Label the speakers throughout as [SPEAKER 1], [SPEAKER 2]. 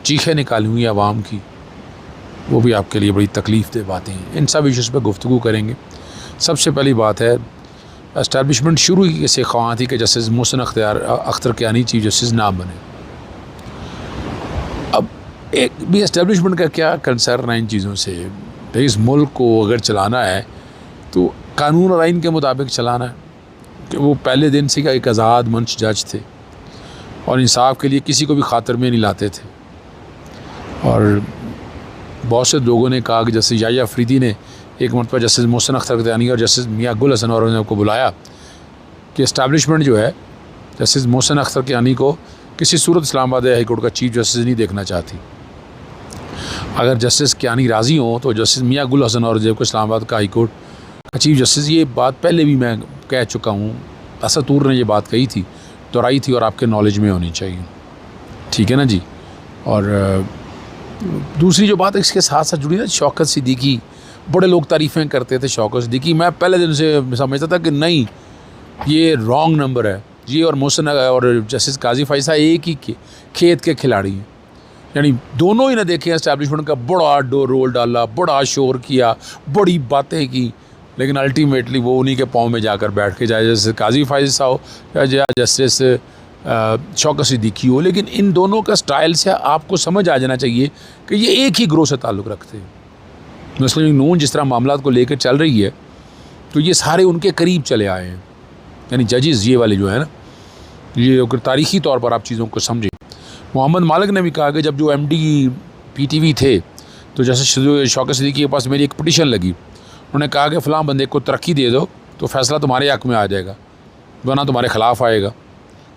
[SPEAKER 1] चीखें निकाली हुई आवाम की, वो भी आपके लिए बड़ी तकलीफ़ दे बातें हैं। इन सब इश्यूज़ पर गुफ्तगू करेंगे। सबसे पहली बात है, एस्टैब्लिशमेंट शुरू ही से ख्वाह थी कि justice Mohsin Akhtar Kayani chief justice ना बने। अब एक भी एस्टैब्लिशमेंट का क्या कंसर्न है इन चीज़ों से? भाई इस मुल्क को अगर चलाना है तो कानून और आइन के मुताबिक चलाना है। कि वो पहले दिन से एक आज़ाद मंच जज थे और इंसाफ के लिए किसी को भी खातिर में नहीं लाते थे। और बहुत से लोगों ने कहा कि जस्टिस याह्या अफरीदी ने एक मरतबा जस्टिस मोहसिन अख्तर कियानी और जस्टिस मियां गुल हसन और को बुलाया कि इस्टेब्लिशमेंट जो है जस्टिस मोहसिन अख्तर कियानी को किसी सूरत इस्लामाबाद हाई कोर्ट का चीफ जस्टिस नहीं देखना चाहती। अगर जस्टिस कियानी राज़ी हो तो जस्टिस मियां गुल हसन और को इस्लामाबाद का हाई कोर्ट का चीफ जस्टिस, ये बात पहले भी मैं कह चुका हूँ, असतूर ने ये बात कही थी, दोहराई थी और आपके नॉलेज में होनी चाहिए। ठीक है ना जी। और दूसरी जो बात इसके साथ साथ जुड़ी ना, शौकत सिद्दीकी, बड़े लोग तारीफ़ें करते थे शौकत सिद्दीकी। मैं पहले दिन से समझता था कि नहीं, ये रॉन्ग नंबर है। ये और मोहसिन और जस्टिस काजी फ़ाइज़ एक ही खेत के खिलाड़ी हैं, यानी दोनों ही ने देखे एस्टैब्लिशमेंट का बड़ा रोल डाला, बड़ा शोर किया, बड़ी बातें की, लेकिन अल्टीमेटली वो उन्हीं के पाँव में जाकर बैठ के जाए, जैसे काजी फ़ाइज़ साहब या जस्टिस शौकत सिद्दीकी हो। लेकिन इन दोनों का स्टाइल से आपको समझ आ जाना चाहिए कि ये एक ही ग्रोह से ताल्लुक़ रखते हैं। मुस्लिम लीग नून जिस तरह मामलात को लेकर चल रही है, तो ये सारे उनके करीब चले आए हैं, यानी जजेस ये वाले जो है ना, ये तारीख़ी तौर पर आप चीज़ों को समझें। मोहम्मद मालिक ने भी कहा कि जब जो MD PTV थे तो जैसे शौकत सिद्दीकी के पास मेरी एक पिटीशन लगी, उन्होंने कहा कि फ़लाँ बंदे को तरक्की दे दो तो फ़ैसला तुम्हारे हक़ में आ जाएगा, वरना तुम्हारे ख़िलाफ़ आएगा।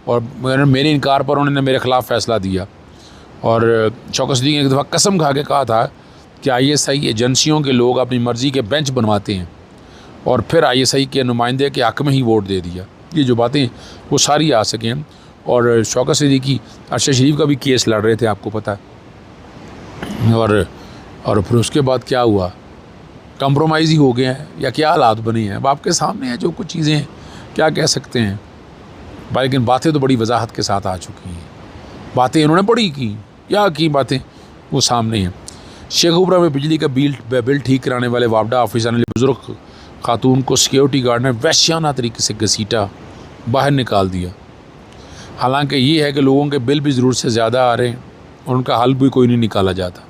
[SPEAKER 1] और मेरे इनकार पर उन्होंने मेरे ख़िलाफ़ फ़ैसला दिया। और शौकत सिद्दीकी ने एक दफ़ा कसम खा के कहा था कि ISI एजेंसियों के लोग अपनी मर्ज़ी के बेंच बनवाते हैं और फिर ISI के नुमाइंदे के हक़ में ही वोट दे दिया। ये जो बातें वो सारी आ सकें। और शौकत सिद्दीकी अरशद शरीफ का भी केस लड़ रहे थे, आपको पता है। और फिर उसके बाद क्या हुआ, कंप्रोमाइज़ ही हो गए हैं या क्या हालात बने हैं, अब आपके सामने है जो कुछ चीज़ें, क्या कह सकते हैं। लेकिन बातें तो बड़ी वजाहत के साथ आ चुकी हैं। बातें इन्होंने बड़ी की, क्या की बातें, वो सामने हैं। शेखुपुरा में बिजली का बिल ठीक कराने वाले वापडा ऑफिसर ने बुजुर्ग खातून को सिक्योरिटी गार्ड ने वहशियाना तरीके से घसीटा बाहर निकाल दिया। हालांकि ये है कि लोगों के बिल भी ज़रूरत से ज़्यादा आ रहे हैं और उनका हल भी कोई नहीं निकाला जाता।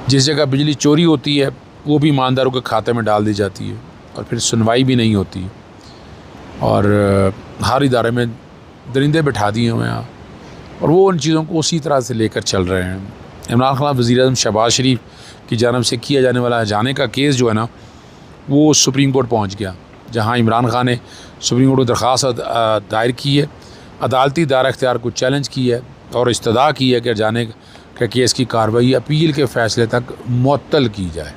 [SPEAKER 1] जिस जगह बिजली चोरी होती है वो भी ईमानदारों के खाते में डाल दी जाती है और फिर सुनवाई भी नहीं होती है। और हर इदारे में दरिंदे बिठा दिए हुए हैं और वो उन चीज़ों को उसी तरह से लेकर चल रहे हैं। इमरान खान वज़ीर-ए-आज़म शहबाज शरीफ की जानिब से किया जाने वाला जाने का केस जो है ना, वो सुप्रीम कोर्ट पहुंच गया, जहां इमरान खान ने सुप्रीम कोर्ट में दरख्वास्त दायर की है, अदालती दायरा इख्तियार को चैलेंज की है और इस्तदा की है कि जाने के केस की कार्रवाई अपील के फ़ैसले तक मुअत्तल की जाए।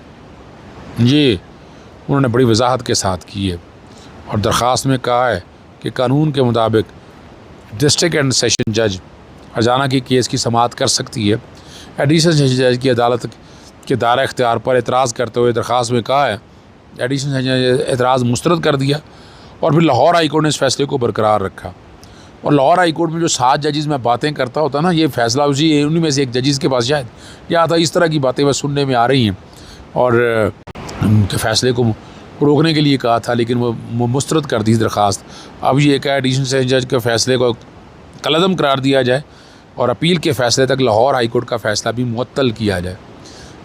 [SPEAKER 1] ये उन्होंने बड़ी वजाहत के साथ की है और दरख्वास्त में कहा है कि कानून के मुताबिक डिस्ट्रिक्ट एंड सेशन जज अजाना की केस की समाअत कर सकती है। एडिशनल सेशन जज की अदालत के दायरा इख्तियार पर एतराज़ करते हुए दरख्वास्त में कहा है, एडिशनल सेशन जज एतराज़ मुस्तरद कर दिया और फिर लाहौर हाई कोर्ट ने इस फैसले को बरकरार रखा। और लाहौर हाई कोर्ट में जो 7 जजेस में बातें करता होता ना, ये फ़ैसला उन्हीं में से एक जजेस के पास शायद या था। इस तरह की बातें वह सुनने में आ रही हैं और उनके फ़ैसले को रोकने के लिए कहा था, लेकिन वो मुस्तरद कर दी दरख्वास्त। अब ये कहा एडिशनल सेशन जज के फ़ैसले को कलअदम करार दिया जाए और अपील के फ़ैसले तक लाहौर हाई कोर्ट का फ़ैसला भी मुअत्तल किया जाए।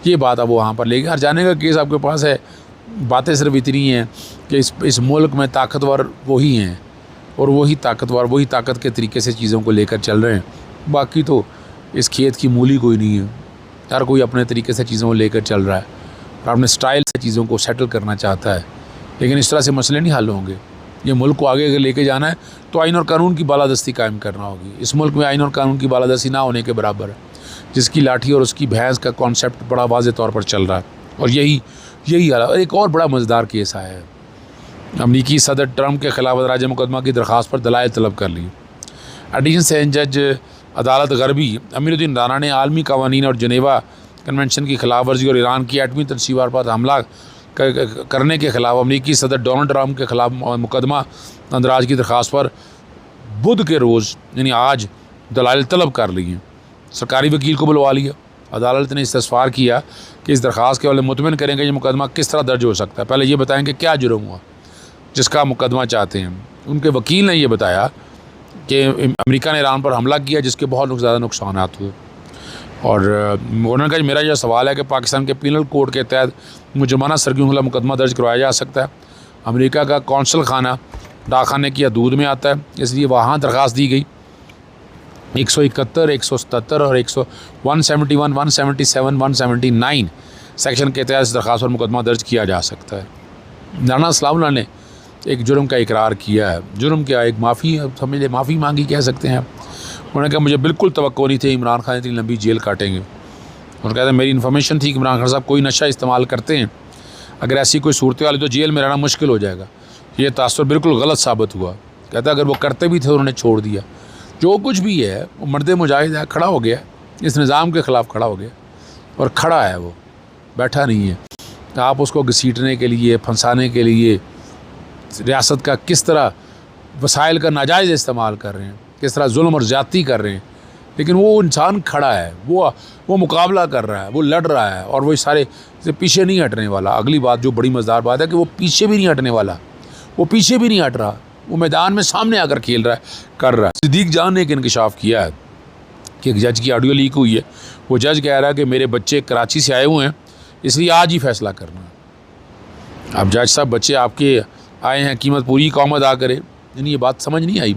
[SPEAKER 1] ये बात अब वहाँ पर लेके हर जाने का केस आपके पास है। बातें सिर्फ इतनी हैं कि इस मुल्क में ताकतवर वही हैं और वही ताकत के तरीके से चीज़ों को लेकर चल रहे हैं। बाकी तो इस खेत की मूली कोई नहीं है, हर कोई अपने तरीके से चीज़ों को लेकर चल रहा है और अपने स्टाइल से चीज़ों को सेटल करना चाहता है। लेकिन इस तरह से मसले नहीं हल होंगे। ये मुल्क को आगे अगर लेके जाना है तो आइन और कानून की बालादस्ती कायम करना होगी। इस मुल्क में आइन और कानून की बालादस्ती ना होने के बराबर है। जिसकी लाठी और उसकी भैंस का कॉन्सेप्ट बड़ा वाज़े तौर पर चल रहा है और यही हाल। एक और बड़ा मज़ेदार केस आया है, अमरीकी सदर ट्रंप के ख़िलाफ़ दराज मुकदमा की दरख्वास्त पर दलाइल तलब कर ली। एडिशनल सेशन जज अदालत गरबी अमीरुद्दीन राना ने आलमी कवानीन और जनेवा कन्वेंशन की खिलाफ वर्जी और ईरान की एटमी तनसीबात पर हमला करने के ख़िलाफ़ अमरीकी सदर डोनाल्ड ट्रंप के ख़िलाफ़ मुकदमा अंदराज की दरख्वास्त पर बुध के रोज़ यानी आज दलाइल तलब कर ली हैं। सरकारी वकील को बुलवा लिया, अदालत ने इस्तफसार किया कि इस दरख्वास्त के वाले मुतमिन करेंगे ये मुकदमा किस तरह दर्ज हो सकता है, पहले ये बताएंगे क्या जुर्म हुआ जिसका मुकदमा चाहते हैं। उनके वकील ने ये बताया कि अमेरिका ने ईरान पर हमला किया जिसके बहुत ज़्यादा नुकसान हुए, और उन्होंने कहा मेरा यह सवाल है कि पाकिस्तान के पीनल कोड के तहत मुजरमाना सरगर्मियों का मुकदमा दर्ज करवाया जा सकता है। अमेरिका का कौंसल खाना डाक खाने की हदूद में आता है, इसलिए वहाँ दरख्वास्त दी गई। 171, 177 और 171, 177, 179 सेक्शन के तहत इस दरख्वास्त पर मुकदमा दर्ज किया जा सकता है। राना सलामुल्लाह ने एक जुर्म का इकरार किया है। जुर्म क्या, एक माफ़ी समझ ले, माफ़ी मांगी कह सकते हैं। उन्होंने कहा मुझे बिल्कुल तवक्को नहीं थी इमरान खान इतनी लंबी जेल काटेंगे। उन्होंने कहा था मेरी इन्फॉर्मेशन थी कि इमरान खान साहब कोई नशा इस्तेमाल करते हैं, अगर ऐसी कोई सूरत हाल तो जेल में रहना मुश्किल हो जाएगा। ये तासुर बिल्कुल गलत साबित हुआ। कहता अगर वो करते भी थे उन्होंने छोड़ दिया। जो कुछ भी है वो मर्द मुजाहिद है, खड़ा हो गया, इस निज़ाम के ख़िलाफ़ खड़ा हो गया और खड़ा है, वो बैठा नहीं है। आप उसको घसीटने के लिए, फंसाने के लिए रियासत का किस तरह वसाइल का नाजायज़ इस्तेमाल कर रहे हैं, किस तरह जुल्म और ज़्यादती कर रहे हैं, लेकिन वो इंसान खड़ा है, वो मुकाबला कर रहा है, वो लड़ रहा है और वो सारे से पीछे नहीं हटने वाला। अगली बात जो बड़ी मज़ेदार बात है कि वो पीछे भी नहीं हटने वाला, वो पीछे भी नहीं हट रहा, वो मैदान में सामने आकर खेल रहा है, कर रहा है। सिद्दीक जान ने एक इंकशाफ किया है कि एक जज की ऑडियो लीक हुई है। वो जज कह रहा है कि मेरे बच्चे कराची से आए हुए हैं, इसलिए आज ही फैसला करना है। अब जज साहब बच्चे आपके आए हैं, कीमत पूरी कौम अदा करे। यानी ये बात समझ नहीं आई,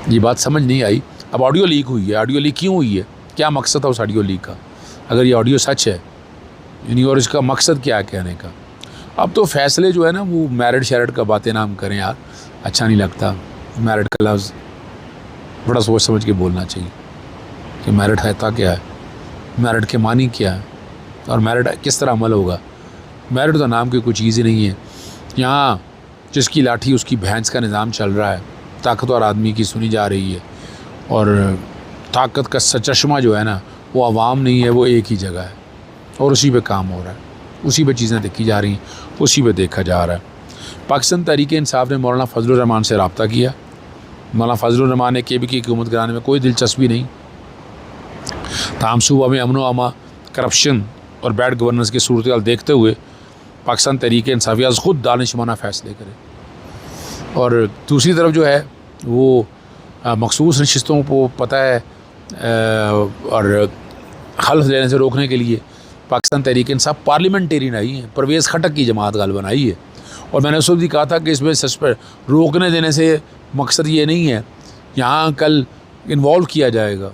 [SPEAKER 1] ये बात समझ नहीं आई। अब ऑडियो लीक हुई है, ऑडियो लीक क्यों हुई है, क्या मकसद था उस ऑडियो लीक का, अगर ये ऑडियो सच है यानी, और इसका मकसद क्या है कहने का। अब तो फैसले जो है ना वो मैरिड शैरिड का बातें नाम करें यार, अच्छा नहीं लगता। मैरिड का लफ्ज़ बड़ा सोच समझ के बोलना चाहिए कि मैरिड है था क्या है, मैरिड के मानी क्या है और मैरिड किस तरह अमल होगा। मैरिड तो नाम की कोई चीज़ ही नहीं है। यहाँ जिसकी लाठी उसकी भैंस का निज़ाम चल रहा है, ताकतवर आदमी की सुनी जा रही है और ताकत का चश्मा जो है ना वो आवाम नहीं है, वो एक ही जगह है और उसी पे काम हो रहा है, उसी पे चीज़ें देखी जा रही हैं, उसी पे देखा जा रहा है। पाकिस्तान तहरीक-ए-इंसाफ ने मौलाना फजलुर रहमान से रब्ता किया। मौलाना फजलुर रहमान ने KP की हुकूमत कराने में कोई दिलचस्पी नहीं, ताम सूबा में अमन व अमा, करप्शन और बैड गवर्नेंस की सूरत हाल देखते हुए पाकिस्तान तहरीक-ए-इंसाफ आज ख़ुद दानिशमाना फ़ैसले करे। और दूसरी तरफ जो है वो मखसूस नशिस्तों को पता है और हल्फ लेने से रोकने के लिए पाकिस्तान तहरीक-ए-इंसाफ पार्लियामेंटेरियन आई है, परवेज़ खटक की जमात गालिबन आई है। और मैंने उस वक्त भी कहा था कि इसमें सच पर रोकने देने से मकसद ये नहीं है, यहाँ कल इन्वॉल्व किया जाएगा,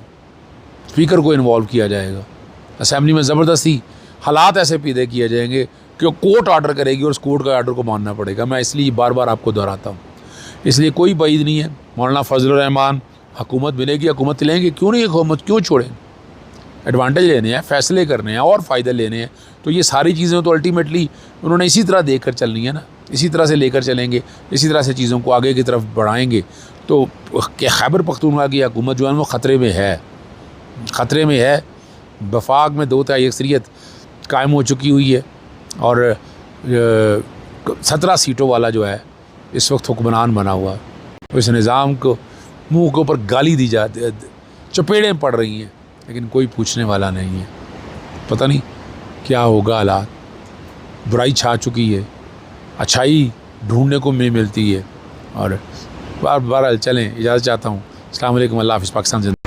[SPEAKER 1] स्पीकर को इन्वॉल्व किया जाएगा, असम्बली में ज़बरदस्ती हालात ऐसे पैदा किए जाएंगे कि कोर्ट ऑर्डर करेगी और उस कोर्ट का ऑर्डर को मानना पड़ेगा। मैं इसलिए बार बार आपको दोहराता हूँ, इसलिए कोई बाइद नहीं है। मौलाना फजलुर रहमान हुकूमत मिलेगी, हुकूमत लेंगे, क्यों नहीं हुकूमत क्यों छोड़ें, एडवांटेज लेने हैं, फ़ैसले करने हैं और फ़ायदे लेने हैं। तो ये सारी चीज़ें तो अल्टीमेटली उन्होंने इसी तरह देख कर चलनी है ना, इसी तरह से लेकर चलेंगे, इसी तरह से चीज़ों को आगे की तरफ बढ़ाएंगे। तो खैबर पख्तूनख्वा की हुकूमत जो है वो ख़तरे में है, ख़तरे में है। वफाक में 2/3 अक्सरियत कायम हो चुकी हुई है और 17 सीटों वाला जो है इस वक्त हुक्मरान बना हुआ है। इस निज़ाम को मुँह के ऊपर गाली दी जाती, चपेड़ें पड़ रही हैं, लेकिन कोई पूछने वाला नहीं है। पता नहीं क्या होगा, हालात बुराई छा चुकी है, अच्छाई ढूंढने को नहीं मिलती है। और बार बार चलें, इजाज़त चाहता हूँ। अस्सलाम वालेकुम, अल्लाह हाफ़िज़। पाकिस्तान।